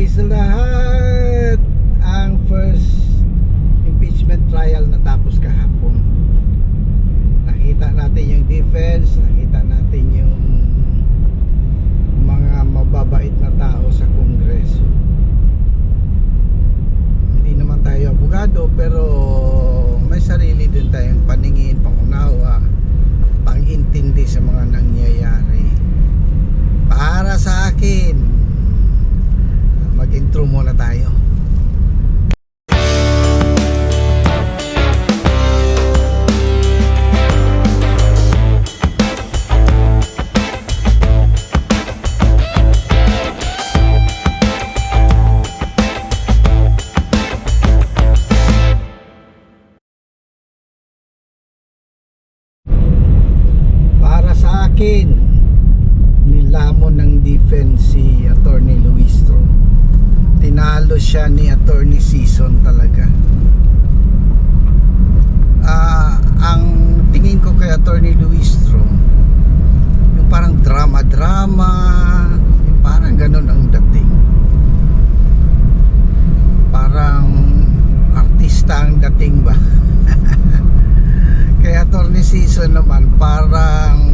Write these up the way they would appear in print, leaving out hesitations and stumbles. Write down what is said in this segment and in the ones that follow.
sa lahat. Ang first impeachment trial natapos kahapon. Nakita natin yung defense, nakita natin yung mga mababait na tao sa Kongreso. Hindi naman tayo abogado, pero may sarili din tayong paningin, pangunawa, pangintindi sa mga nangyayari. Para sa akin, mag-intro muna tayo. Para sa akin, nilamon ng defense si Attorney Luistro. Tinalo siya ni Attorney Season talaga. Ang tingin ko kay Attorney Luistro, yung parang drama-drama, yung parang ganun ang dating. Parang artista ang dating ba? Kay Attorney Season naman, parang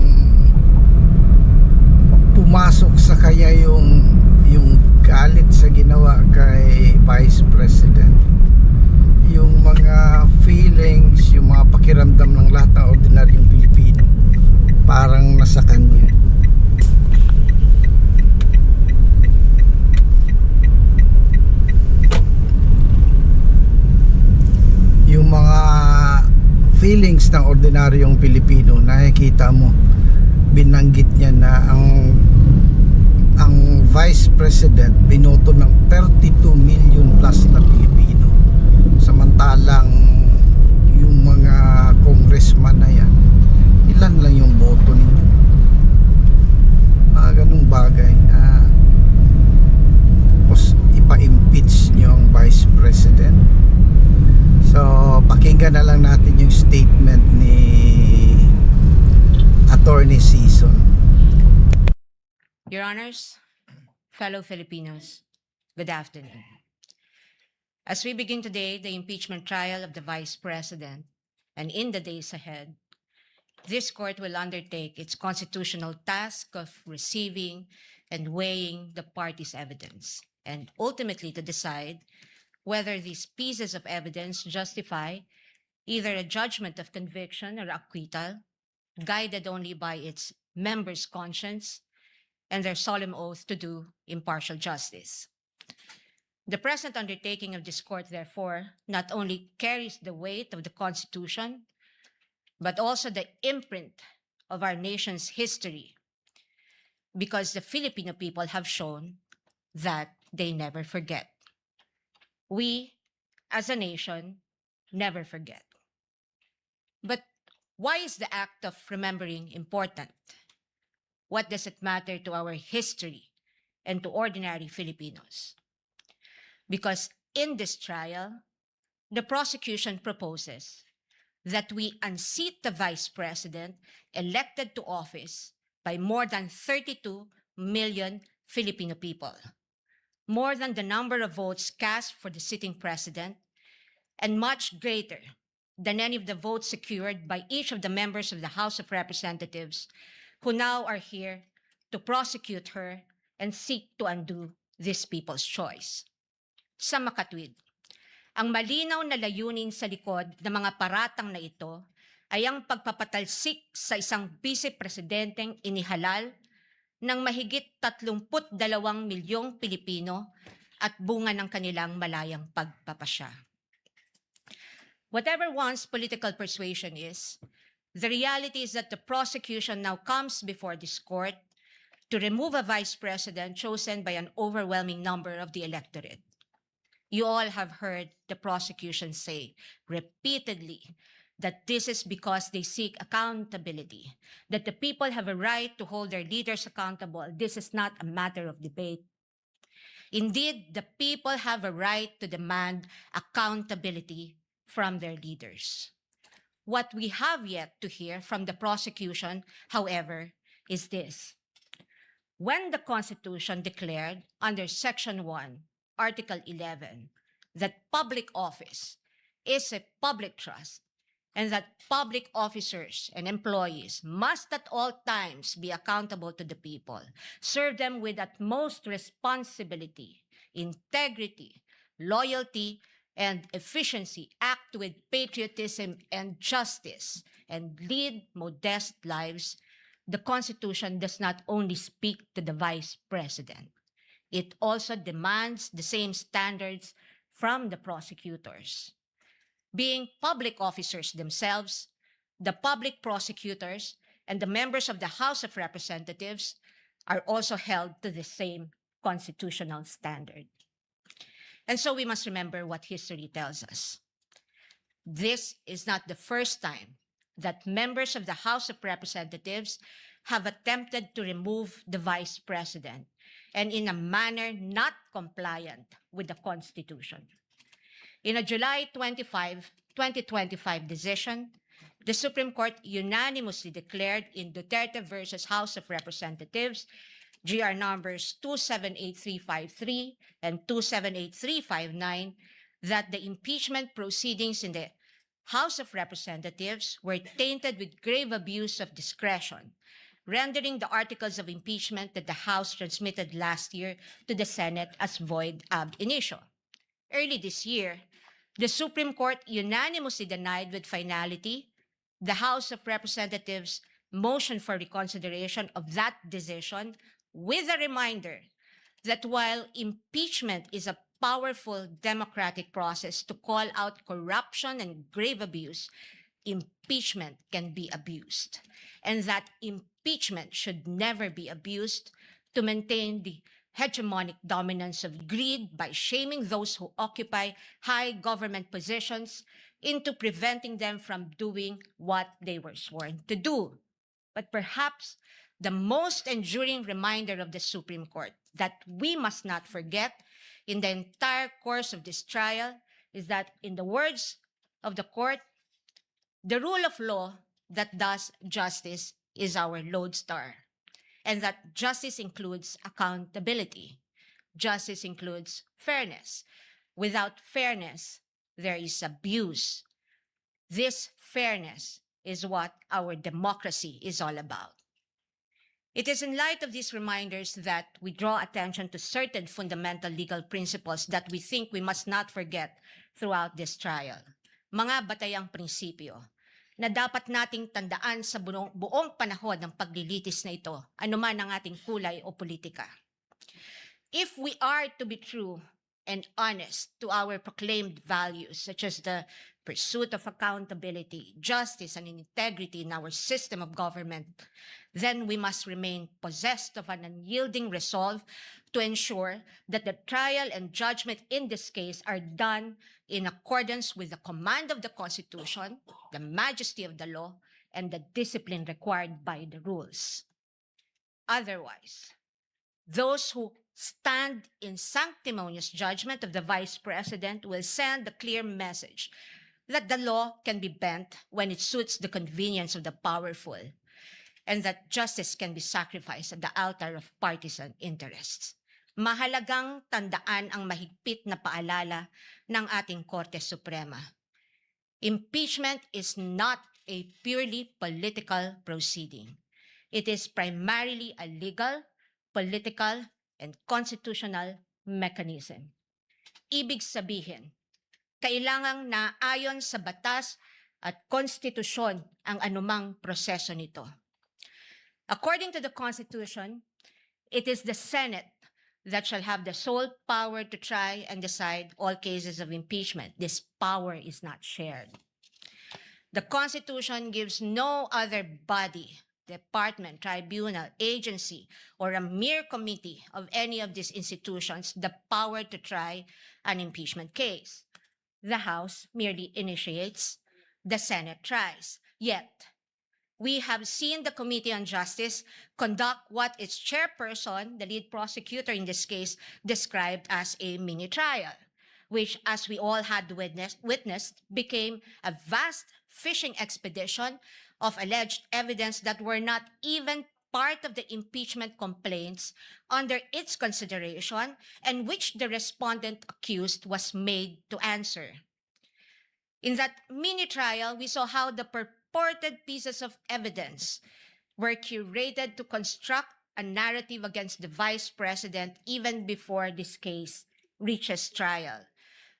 pumasok sa kanya yung galit sa ginawa kay Vice President, yung mga feelings, yung mga pakiramdam ng lahat ng ordinaryong Pilipino parang nasa kanya. Yung mga feelings ng ordinaryong Pilipino, nakikita mo, binanggit niya na ang Vice President binoto ng 32 million plus na Pilipino, samantalang yung mga congressman na yan, ilan lang yung boto ninyo. Mga ganung bagay na tapos ipa-impeach nyo ang Vice President. So pakinggan na lang natin yung statement ni Attorney Season. Your Honors, fellow Filipinos, good afternoon. As we begin today the impeachment trial of the Vice President, and in the days ahead, this court will undertake its constitutional task of receiving and weighing the parties' evidence, and ultimately to decide whether these pieces of evidence justify either a judgment of conviction or acquittal, guided only by its members' conscience and their solemn oath to do impartial justice. The present undertaking of this court, therefore, not only carries the weight of the Constitution, but also the imprint of our nation's history, because the Filipino people have shown that they never forget. We, as a nation, never forget. But why is the act of remembering important? What does it matter to our history and to ordinary Filipinos? Because in this trial, the prosecution proposes that we unseat the Vice President elected to office by more than 32 million Filipino people, more than the number of votes cast for the sitting president, and much greater than any of the votes secured by each of the members of the House of Representatives who now are here to prosecute her and seek to undo this people's choice. Sa makatwid, ang malinaw na layunin sa likod ng mga paratang na ito ay ang pagpapatalsik sa isang vice-presidenteng inihalal ng mahigit 32 milyong Pilipino at bunga ng kanilang malayang pagpapasya. Whatever one's political persuasion is, the reality is that the prosecution now comes before this court to remove a vice president chosen by an overwhelming number of the electorate. You all have heard the prosecution say repeatedly that this is because they seek accountability, that the people have a right to hold their leaders accountable. This is not a matter of debate. Indeed, the people have a right to demand accountability from their leaders. What we have yet to hear from the prosecution, however, is this. When the Constitution declared under Section 1 Article 11 that public office is a public trust and that public officers and employees must at all times be accountable to the people, serve them with utmost responsibility, integrity, loyalty, and efficiency, act with patriotism and justice, and lead modest lives, the Constitution does not only speak to the Vice President, it also demands the same standards from the prosecutors. Being public officers themselves, the public prosecutors and the members of the House of Representatives are also held to the same constitutional standard. And so we must remember what history tells us. This is not the first time that members of the House of Representatives have attempted to remove the Vice President, and in a manner not compliant with the Constitution. In a July 25, 2025 decision, the Supreme Court unanimously declared in Duterte versus House of Representatives, GR numbers 278353 and 278359, that the impeachment proceedings in the House of Representatives were tainted with grave abuse of discretion, rendering the articles of impeachment that the House transmitted last year to the Senate as void ab initio. Early this year, the Supreme Court unanimously denied with finality the House of Representatives' motion for reconsideration of that decision, with a reminder that while impeachment is a powerful democratic process to call out corruption and grave abuse, impeachment can be abused, and that impeachment should never be abused to maintain the hegemonic dominance of greed by shaming those who occupy high government positions into preventing them from doing what they were sworn to do. But perhaps the most enduring reminder of the Supreme Court that we must not forget in the entire course of this trial is that, in the words of the court, the rule of law that does justice is our lodestar, and that justice includes accountability. Justice includes fairness. Without fairness, there is abuse. This fairness is what our democracy is all about. It is in light of these reminders that we draw attention to certain fundamental legal principles that we think we must not forget throughout this trial. Mga batayang prinsipyo na dapat nating tandaan sa buong panahon ng paglilitis na ito, anuman ang ating kulay o politika. If we are to be true and honest to our proclaimed values, such as the pursuit of accountability, justice, and integrity in our system of government, then we must remain possessed of an unyielding resolve to ensure that the trial and judgment in this case are done in accordance with the command of the Constitution, the majesty of the law, and the discipline required by the rules. Otherwise, those who stand in sanctimonious judgment of the Vice President will send a clear message that the law can be bent when it suits the convenience of the powerful, and that justice can be sacrificed at the altar of partisan interests. Mahalagang tandaan ang mahigpit na paalala ng ating Korte Suprema. Impeachment is not a purely political proceeding. It is primarily a legal, political, and constitutional mechanism. Ibig sabihin, kailangang naayon sa batas at konstitusyon ang anumang proseso nito. According to the Constitution, it is the Senate that shall have the sole power to try and decide all cases of impeachment. This power is not shared. The Constitution gives no other body, department, tribunal, agency, or a mere committee of any of these institutions the power to try an impeachment case. The House merely initiates, the Senate tries. Yet, we have seen the Committee on Justice conduct what its chairperson, the lead prosecutor in this case, described as a mini trial, which, as we all had witnessed, became a vast fishing expedition of alleged evidence that were not even part of the impeachment complaints under its consideration and which the respondent accused was made to answer. In that mini trial, we saw how the purported pieces of evidence were curated to construct a narrative against the vice president even before this case reaches trial.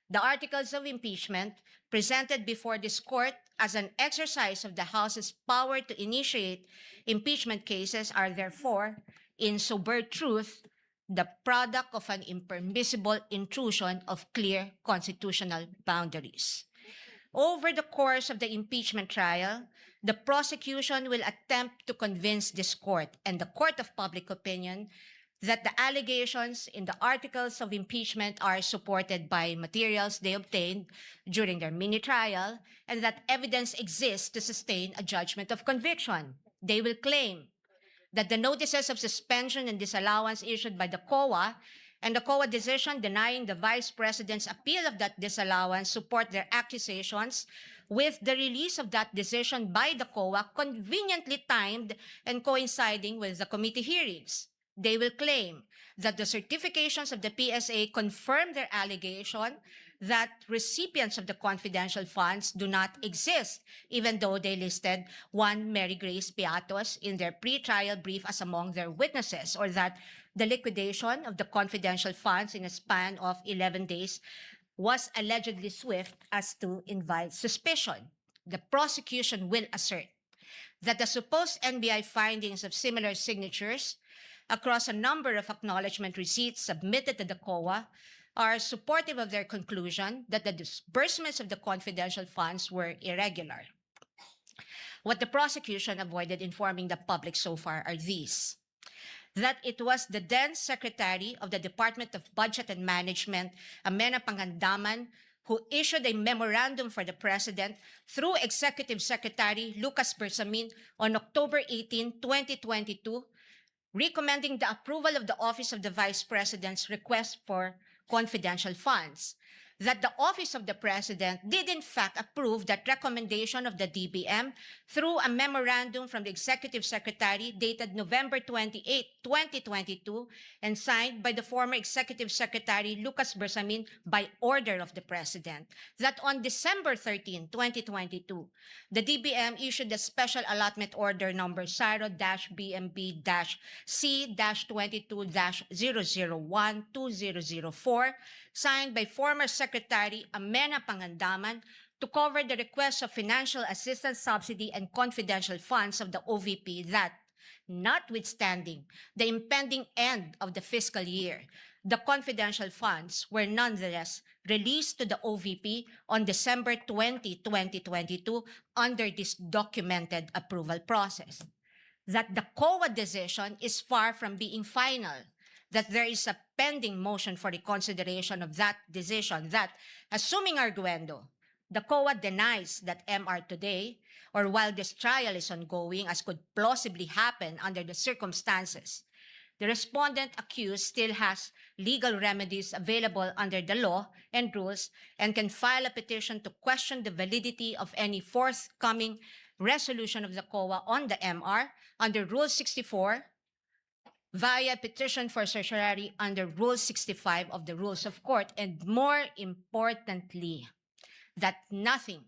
The articles of impeachment presented before this court as an exercise of the House's power to initiate impeachment cases are therefore, in sober truth, the product of an impermissible intrusion of clear constitutional boundaries. Over the course of the impeachment trial, the prosecution will attempt to convince this court and the court of public opinion that the allegations in the articles of impeachment are supported by materials they obtained during their mini trial and that evidence exists to sustain a judgment of conviction. They will claim that the notices of suspension and disallowance issued by the COA and the COA decision denying the vice president's appeal of that disallowance support their accusations, with the release of that decision by the COA conveniently timed and coinciding with the committee hearings. They will claim that the certifications of the PSA confirm their allegation that recipients of the confidential funds do not exist, even though they listed one Mary Grace Piatos in their pre-trial brief as among their witnesses, or that the liquidation of the confidential funds in a span of 11 days was allegedly swift as to invite suspicion. The prosecution will assert that the supposed NBI findings of similar signatures across a number of acknowledgement receipts submitted to the COA are supportive of their conclusion that the disbursements of the confidential funds were irregular. What the prosecution avoided informing the public so far are these: that it was the then Secretary of the Department of Budget and Management, Amena Pangandaman, who issued a memorandum for the President through Executive Secretary Lucas Bersamin on October 18, 2022, recommending the approval of the Office of the Vice President's request for confidential funds. That the Office of the President did in fact approve that recommendation of the DBM through a memorandum from the Executive Secretary dated November 28, 2022, and signed by the former Executive Secretary Lucas Bersamin by order of the President. That on December 13, 2022, the DBM issued a special allotment order number SARO-BMB-C-22-001-2004, signed by former Secretary Amena Pangandaman to cover the request of financial assistance, subsidy, and confidential funds of the OVP that, notwithstanding the impending end of the fiscal year, the confidential funds were nonetheless released to the OVP on December 20, 2022 under this documented approval process. That the COA decision is far from being final, that there is a pending motion for reconsideration of that decision, that, assuming arguendo, the COA denies that MR today, or while this trial is ongoing, as could plausibly happen under the circumstances, the respondent accused still has legal remedies available under the law and rules and can file a petition to question the validity of any forthcoming resolution of the COA on the MR under Rule 64 via petition for certiorari under Rule 65 of the Rules of Court, and more importantly, that nothing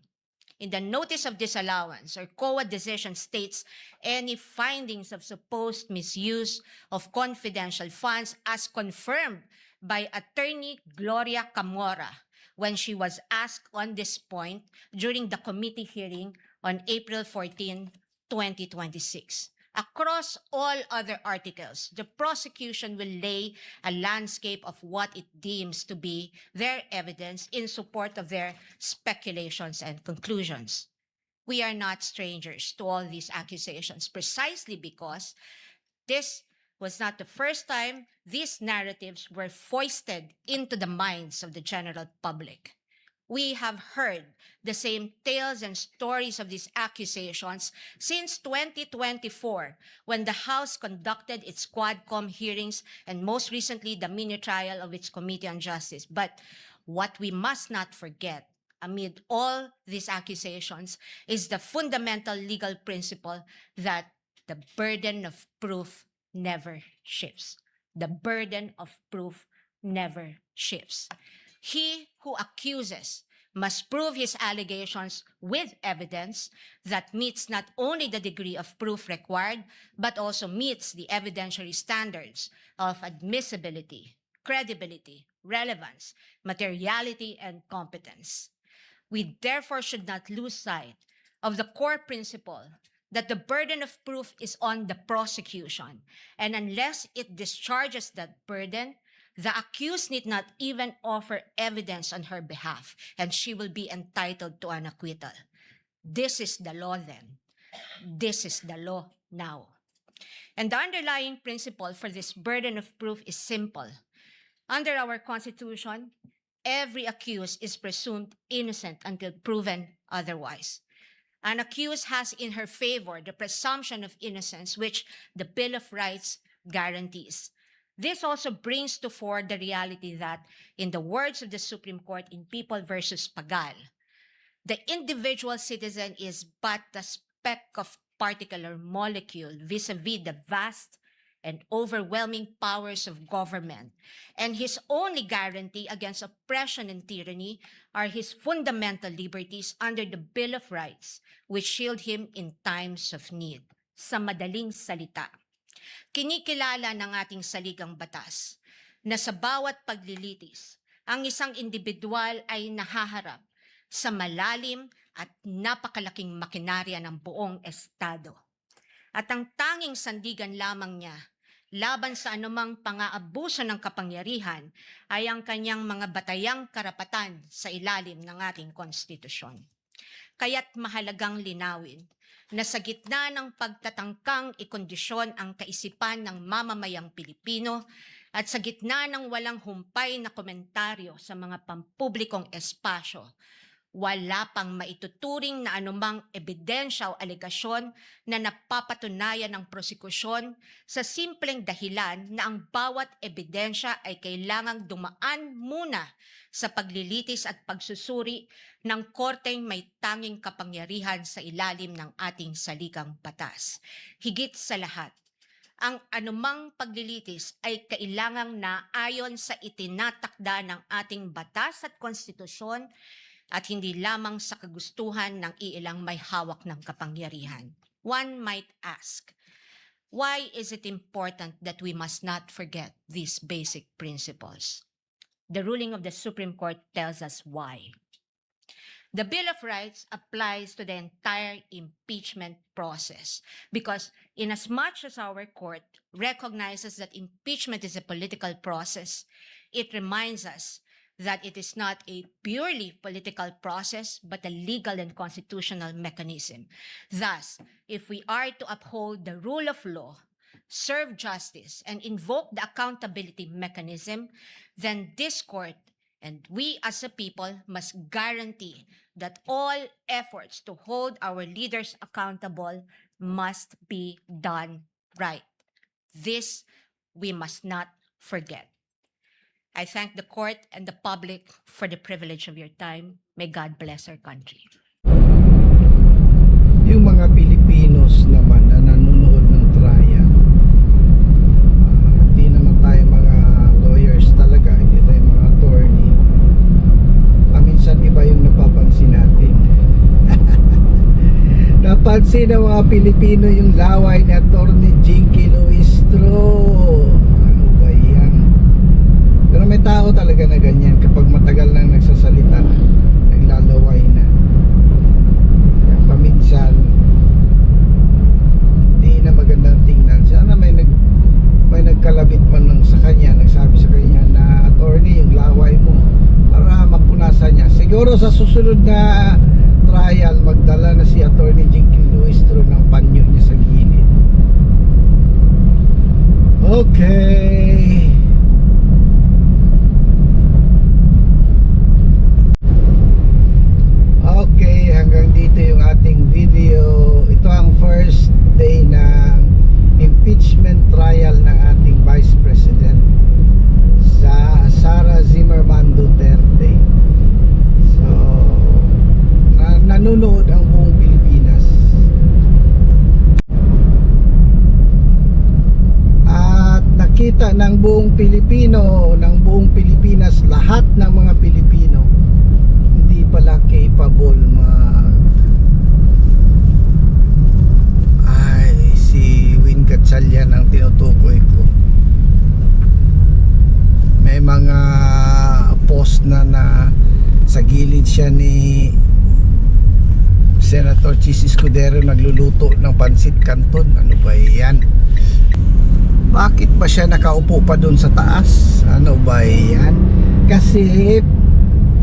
in the notice of disallowance or COA decision states any findings of supposed misuse of confidential funds as confirmed by attorney Gloria Camora when she was asked on this point during the committee hearing on April 14, 2026. Across all other articles, the prosecution will lay a landscape of what it deems to be their evidence in support of their speculations and conclusions. We are not strangers to all these accusations, precisely because this was not the first time these narratives were foisted into the minds of the general public. We have heard the same tales and stories of these accusations since 2024, when the House conducted its Quadcom hearings and most recently the mini trial of its Committee on Justice. But what we must not forget amid all these accusations is the fundamental legal principle that the burden of proof never shifts. The burden of proof never shifts. He who accuses must prove his allegations with evidence that meets not only the degree of proof required, but also meets the evidentiary standards of admissibility, credibility, relevance, materiality, and competence. We therefore should not lose sight of the core principle that the burden of proof is on the prosecution, and unless it discharges that burden, the accused need not even offer evidence on her behalf, and she will be entitled to an acquittal. This is the law then. This is the law now. And the underlying principle for this burden of proof is simple. Under our Constitution, every accused is presumed innocent until proven otherwise. An accused has in her favor the presumption of innocence, which the Bill of Rights guarantees. This also brings to fore the reality that, in the words of the Supreme Court in People versus Pagal, the individual citizen is but a speck of particular molecule vis-a-vis the vast and overwhelming powers of government, and his only guarantee against oppression and tyranny are his fundamental liberties under the Bill of Rights, which shield him in times of need. Sa madaling salita, kinikilala ng ating saligang batas na sa bawat paglilitis, ang isang individual ay nahaharap sa malalim at napakalaking makinarya ng buong estado. At ang tanging sandigan lamang niya laban sa anumang pang-aabuso ng kapangyarihan ay ang kanyang mga batayang karapatan sa ilalim ng ating konstitusyon. Kaya't mahalagang linawin na sa gitna ng pagtatangkang ikondisyon ang kaisipan ng mamamayang Pilipino at sa gitna ng walang humpay na komentaryo sa mga pampublikong espasyo, wala pang maituturing na anumang ebidensya o alegasyon na napapatunayan ng prosekusyon sa simpleng dahilan na ang bawat ebidensya ay kailangang dumaan muna sa paglilitis at pagsusuri ng korteng may tanging kapangyarihan sa ilalim ng ating saligang batas. Higit sa lahat, ang anumang paglilitis ay kailangang naayon sa itinatakda ng ating batas at konstitusyon at hindi lamang sa kagustuhan ng iilang may hawak ng kapangyarihan. One might ask, why is it important that we must not forget these basic principles? The ruling of the Supreme Court tells us why. The Bill of Rights applies to the entire impeachment process because inasmuch as our court recognizes that impeachment is a political process, it reminds us that it is not a purely political process, but a legal and constitutional mechanism. Thus, if we are to uphold the rule of law, serve justice, and invoke the accountability mechanism, then this court and we as a people must guarantee that all efforts to hold our leaders accountable must be done right. This we must not forget. I thank the court and the public for the privilege of your time. May God bless our country. Yung mga Pilipinos naman na nanonood ng trial, hindi naman tayo mga lawyers talaga, hindi tayo mga attorney. Paminsan iba yung napapansin natin. Napansin ng mga Pilipino yung laway ni Attorney Jinky Luistro. Ano ba yan? Pero may tao talaga na ganyan kapag matagal nang nagsasalita na, naglalaway na. Kaya paminsan hindi na magandang tingnan. Sana may nagkalabit man lang sa kanya, nagsabi sa kanya na, attorney, yung laway mo, para mapunasan niya. Siguro sa susunod na trial, magdala na si Attorney Jinky Luistro ng panyo niya sa gilid. Okay. Okay, hanggang dito yung ating video. Ito ang first day ng impeachment trial ng ating Vice President sa Sara Zimmerman Duterte. So, nanonood ang buong Pilipinas. makita ng buong Pilipino, ng buong Pilipinas, lahat ng mga Pilipino hindi pala capable si Win Gatchalian ang tinutukoy ko. May mga post na sa gilid siya ni Senator Chis Escudero nagluluto ng pansit canton. Ano ba yan? Bakit ba siya nakaupo pa doon sa taas? Ano ba yan? Kasi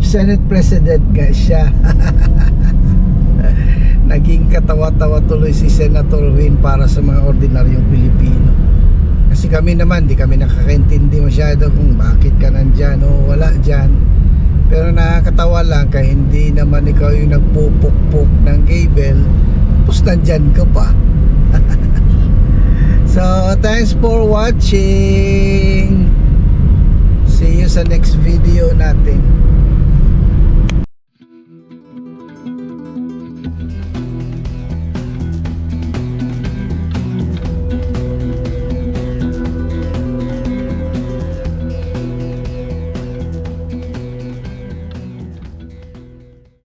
Senate President nga siya. Naging katawa-tawa tuloy si Senator Win para sa mga ordinaryong Pilipino. Kasi kami naman, di kami nakakaintindi masyado kung bakit ka nandyan o wala dyan. Pero nakakatawa lang kaya hindi naman ikaw yung nagpupukpuk ng cable, tapos nandyan ka pa. So, thanks for watching. See you sa next video natin.